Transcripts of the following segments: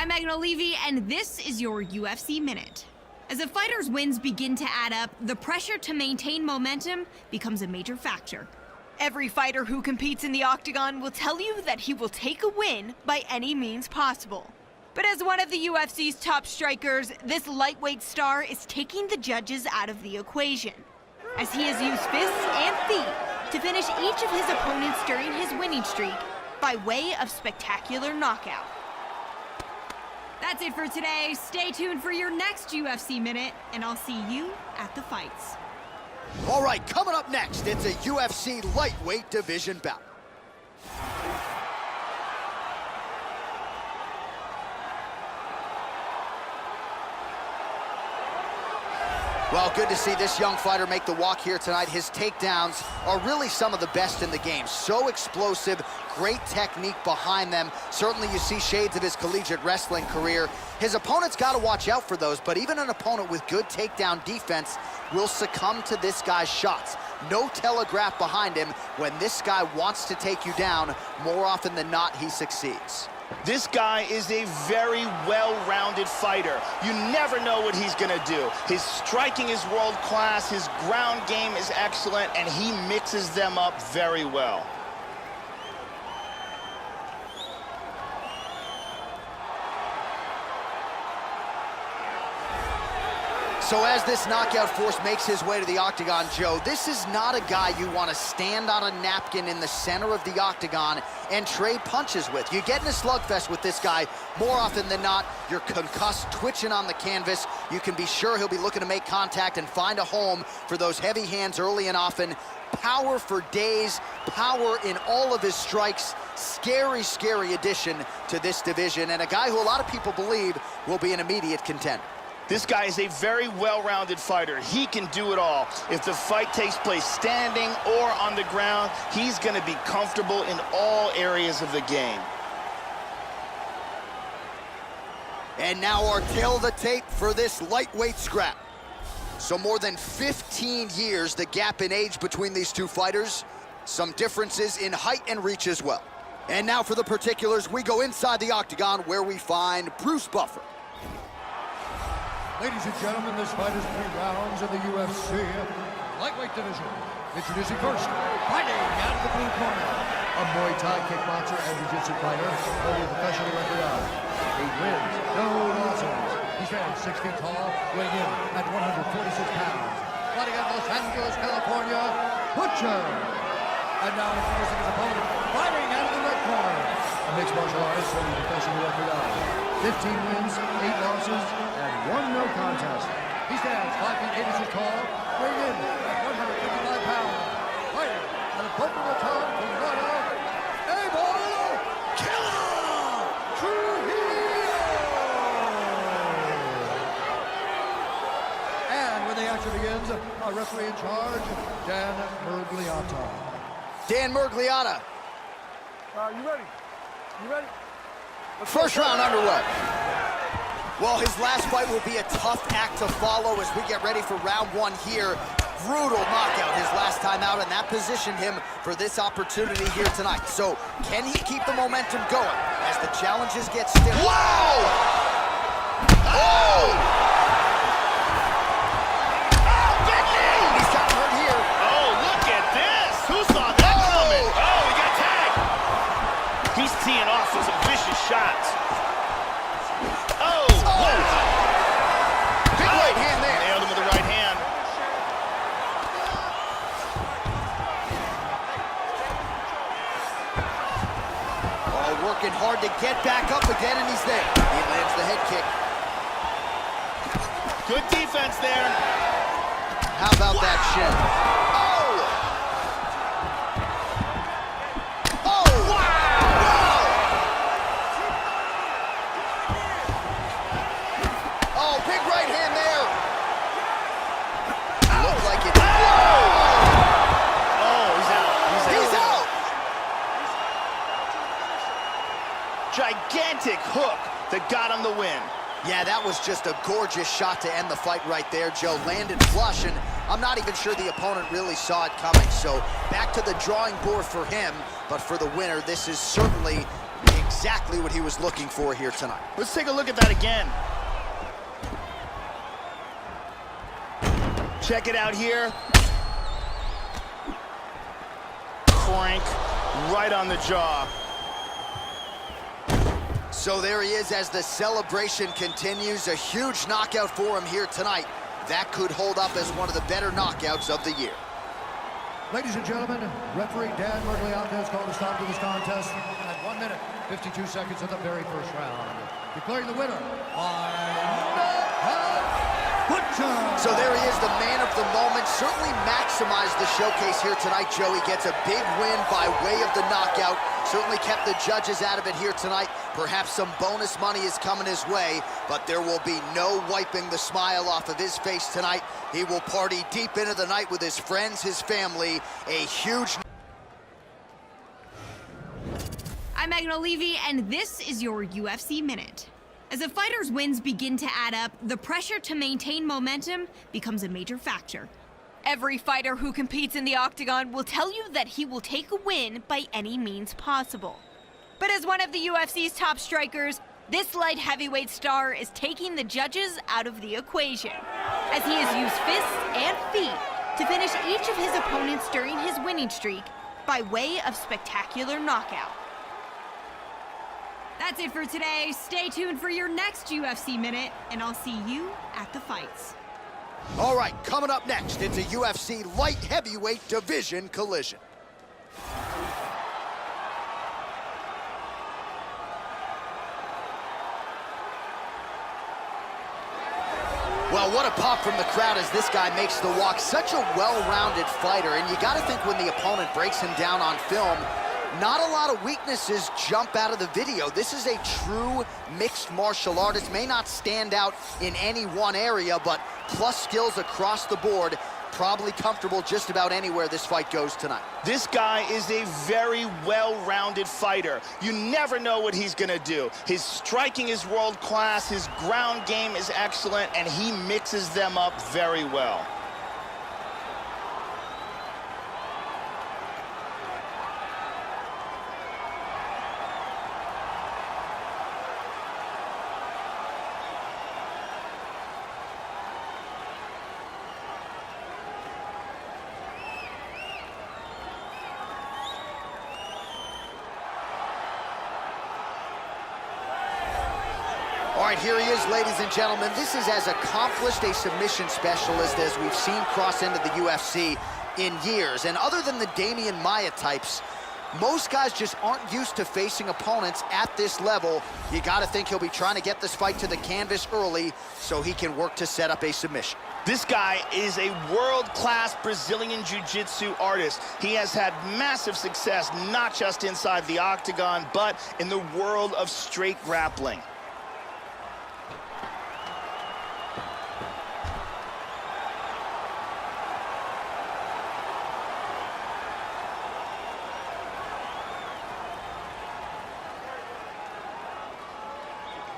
I'm Megan O'Leary, and this is your UFC Minute. As a fighter's wins begin to add up, the pressure to maintain momentum becomes a major factor. Every fighter who competes in the octagon will tell you that he will take a win by any means possible. But as one of the UFC's top strikers, this lightweight star is taking the judges out of the equation, as he has used fists and feet to finish each of his opponents during his winning streak by way of spectacular knockout. That's it for today. Stay tuned for your next UFC Minute, and I'll see you at the fights. All right, coming up next, it's a UFC lightweight division bout. Well, good to see this young fighter make the walk here tonight. His takedowns are really some of the best in the game. So explosive, great technique behind them. Certainly you see shades of his collegiate wrestling career. His opponent's got to watch out for those, but even an opponent with good takedown defense will succumb to this guy's shots. No telegraph behind him. When this guy wants to take you down, more often than not, he succeeds. This guy is a very well-rounded fighter. You never know what he's gonna do. His striking is world-class, his ground game is excellent, and he mixes them up very well. So as this knockout force makes his way to the octagon, Joe, this is not a guy you want to stand on a napkin in the center of the octagon and trade punches with. You get in a slugfest with this guy, more often than not, you're concussed, twitching on the canvas. You can be sure he'll be looking to make contact and find a home for those heavy hands early and often. Power for days, power in all of his strikes. Scary, scary addition to this division, and a guy who a lot of people believe will be an immediate contender. This guy is a very well-rounded fighter. He can do it all. If the fight takes place standing or on the ground, he's going to be comfortable in all areas of the game. And now our tail of the tape for this lightweight scrap. So more than 15 years, the gap in age between these two fighters. Some differences in height and reach as well. And now for the particulars, we go inside the octagon where we find Bruce Buffer. Ladies and gentlemen, this fight is 3 rounds in the UFC lightweight division. Introducing first, fighting out of the blue corner, a Muay Thai kickboxer and jiu-jitsu fighter, holding a professional record of 8 wins, no losses. He stands 6 feet tall, weighing in at 146 pounds. Fighting out of Los Angeles, California, Butcher. And now introducing his opponent, fighting out of the red corner, a mixed martial artist holding a professional record of 15 wins, 8 losses, and 1 no contest. He stands 5 feet 8 inches tall, weighing in at 155 pounds. Fighting at a Boca Raton, Colorado, Abel Killer Trujillo! And when the action begins, our referee in charge, Dan Murgliata. Dan Murgliata. You ready? You ready? First round underway. Well, his last fight will be a tough act to follow as we get ready for round 1 here. Brutal knockout his last time out, and that positioned him for this opportunity here tonight. So, can he keep the momentum going as the challenges get stiff? Whoa! Oh! Big knee! He's got hurt here. Oh, look at this! Who saw that coming? Oh, he got tagged! He's teeing off with some vicious shots. Big right hand there. Nailed him with the right hand. Oh, working hard to get back up again, and he's there. He lands the head kick. Good defense there. How about that shin? Oh! Oh! Wow! Oh, big right hand there. Looked like it. Oh, he's out. He's out. Gigantic hook that got him the win. Yeah, that was just a gorgeous shot to end the fight right there, Joe. Landed flush, and I'm not even sure the opponent really saw it coming. So back to the drawing board for him, but for the winner, this is certainly a exactly what he was looking for here tonight. Let's take a look at that again. Check it out here. Crank right on the jaw. So there he is as the celebration continues. A huge knockout for him here tonight. That could hold up as one of the better knockouts of the year. Ladies and gentlemen, referee Dan Mergliata has called a stop to this contest at 1 minute, 52 seconds of the very first round. Declaring the winner by knockout, Butcher! So there he is, the man of the moment. Certainly maximized the showcase here tonight, Joe. He gets a big win by way of the knockout. Certainly kept the judges out of it here tonight. Perhaps some bonus money is coming his way, but there will be no wiping the smile off of his face tonight. He will party deep into the night with his friends, his family. A huge... I'm Megan O'Leary, and this is your UFC Minute. As a fighter's wins begin to add up, the pressure to maintain momentum becomes a major factor. Every fighter who competes in the octagon will tell you that he will take a win by any means possible. But as one of the UFC's top strikers, this light heavyweight star is taking the judges out of the equation, as he has used fists and feet to finish each of his opponents during his winning streak by way of spectacular knockout. That's it for today. Stay tuned for your next UFC Minute, and I'll see you at the fights. All right, coming up next, it's a UFC light heavyweight division collision. Well, what a pop from the crowd as this guy makes the walk. Such a well-rounded fighter, and you got to think when the opponent breaks him down on film, not a lot of weaknesses jump out of the video. This is a true mixed martial artist. May not stand out in any one area, but plus skills across the board. Probably comfortable just about anywhere this fight goes tonight. This guy is a very well-rounded fighter. You never know what he's gonna do. His striking is world-class, his ground game is excellent, and he mixes them up very well. All right, here he is, ladies and gentlemen. This is as accomplished a submission specialist as we've seen cross into the UFC in years. And other than the Damian Maia types, most guys just aren't used to facing opponents at this level. You got to think he'll be trying to get this fight to the canvas early so he can work to set up a submission. This guy is a world-class Brazilian jiu-jitsu artist. He has had massive success, not just inside the octagon, but in the world of straight grappling.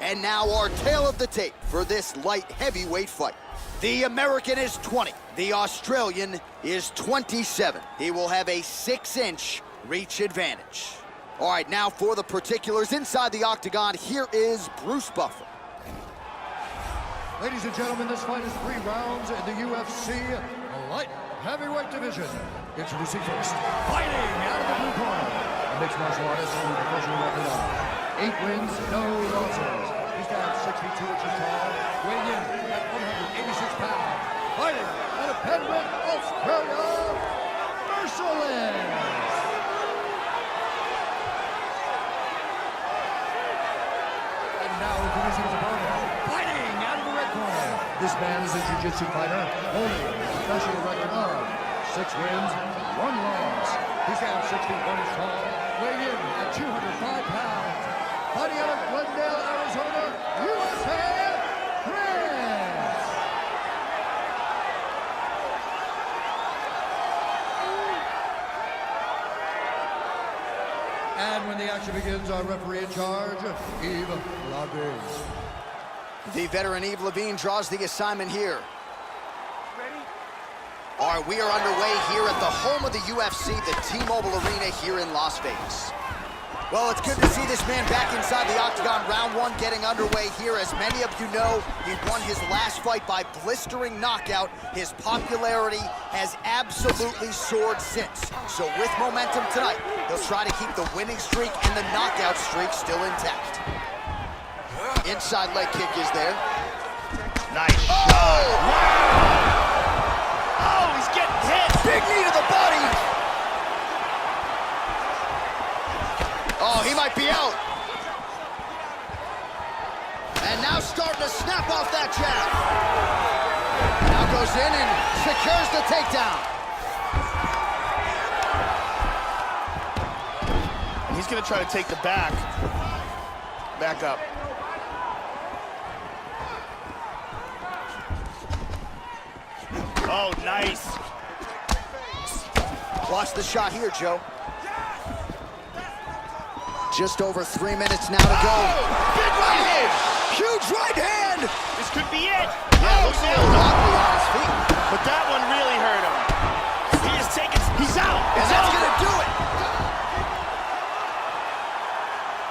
And now our tale of the tape for this light heavyweight fight. The American is 20. The Australian is 27. He will have a 6-inch reach advantage. All right, now for the particulars inside the octagon, here is Bruce Buffer. Ladies and gentlemen, this fight is 3 rounds in the UFC light heavyweight division. Introducing first, fighting out of the blue corner, a mixed martial artist who professional record of 8 wins, no losses. He stands 6 feet 2 inches tall, weighing in at 186 pounds. Fighting out of Penrith, Australia, Merciless. And now introducing his opponent, fighting out of the red corner. This man is a jiu-jitsu fighter, holding a professional record of 6 wins, 1 loss. He stands 6 feet 1 inch tall, weighing in at 205 pounds. Fighting out of Glendale, Arizona, USA, Chris. And when the action begins, our referee in charge, Yves Lavigne. The veteran Yves Lavigne draws the assignment here. Ready? All right, we are underway here at the home of the UFC, the T-Mobile Arena here in Las Vegas. Well, it's good to see this man back inside the octagon. Round one getting underway here. As many of you know, he won his last fight by blistering knockout. His popularity has absolutely soared since. So with momentum tonight, he'll try to keep the winning streak and the knockout streak still intact. Inside leg kick is there. Nice shot. Wow. Oh, he's getting hit. Big knee to the body. Oh, he might be out. And now starting to snap off that jab. Now goes in and secures the takedown. He's gonna try to take the back up. Oh, nice. Watch the shot here, Joe. Just over 3 minutes now to go. Oh, big right hand. Huge right hand. This could be it. Yeah, looks a little wobbly on his feet. But that one really hurt him. He is taking, he's out. And that's gonna do it.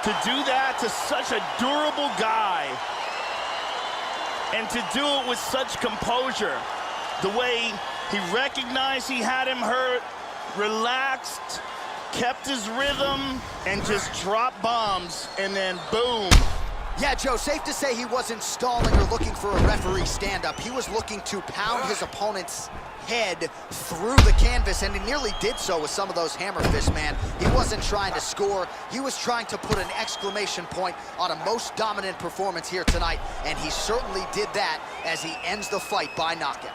To do that to such a durable guy, and to do it with such composure, the way he recognized he had him hurt, relaxed, kept his rhythm, and just dropped bombs, and then boom. Yeah, Joe, safe to say he wasn't stalling or looking for a referee stand-up. He was looking to pound his opponent's head through the canvas, and he nearly did so with some of those hammer fists, man. He wasn't trying to score. He was trying to put an exclamation point on a most dominant performance here tonight, and he certainly did that as he ends the fight by knockout.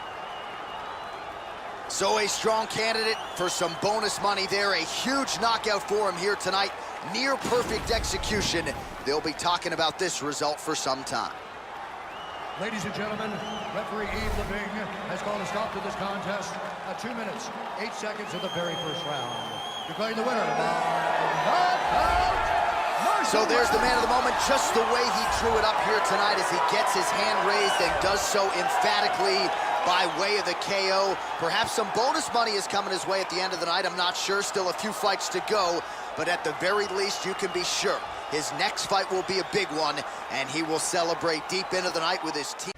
So a strong candidate for some bonus money there. A huge knockout for him here tonight. Near perfect execution. They'll be talking about this result for some time. Ladies and gentlemen, referee Yves Leving has called a stop to this contest at 2 minutes, 8 seconds of the very first round. Declaring the winner by knockout. So there's the man of the moment, just the way he drew it up here tonight as he gets his hand raised and does so emphatically by way of the KO. Perhaps some bonus money is coming his way at the end of the night. I'm not sure. Still a few fights to go. But at the very least, you can be sure his next fight will be a big one, and he will celebrate deep into the night with his team.